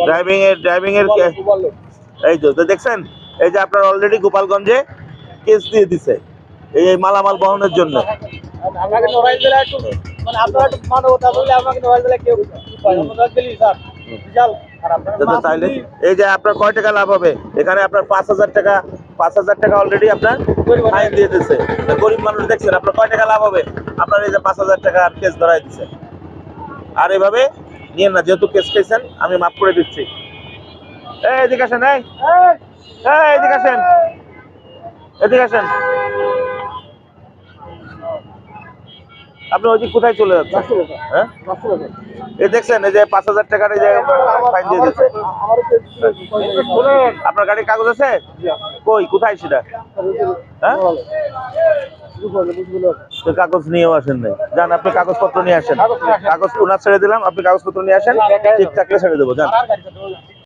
Driving এর এই তো দেখছেন, এই যে আপনার অলরেডি গোপালগঞ্জে কেস দিয়ে দিছে এই মালামাল বহনের জন্য। তাইলে এই যে আপনার কয় টাকা লাভ হবে এখানে? আপনার 5,000 টাকা, 5,000 টাকা অলরেডি আপনার ফাইন দিয়ে দিচ্ছে। গরিব মানুষ দেখছেন আপনার কয় টাকা লাভ হবে? আপনার এই যে 5,000 টাকা কেস ধরাই দিচ্ছে। আর এভাবে নিয়ে না, যেহেতু কেস পেয়েছেন আমি মাফ করে দিচ্ছি। এদিকে আসেন, এদিকে আসেন, এদিকে আসেন। আপনি ওইদিক কোথায় চলে যাচ্ছেন? হ্যাঁ, এই দেখছেন এই যে 5,000 টাকার এই যে ফাইন দিয়ে দিচ্ছে। আপনার গাড়ির কাগজ আছে? কই, কোথায় সেটা? হ্যাঁ, কাগজ নিয়েও আসেন নাই। যান, আপনি কাগজপত্র নিয়ে আসেন। কাগজ ওনার ছেড়ে দিলাম, আপনি কাগজপত্র নিয়ে আসেন, ঠিক থাকলে ছেড়ে দেবো। যান।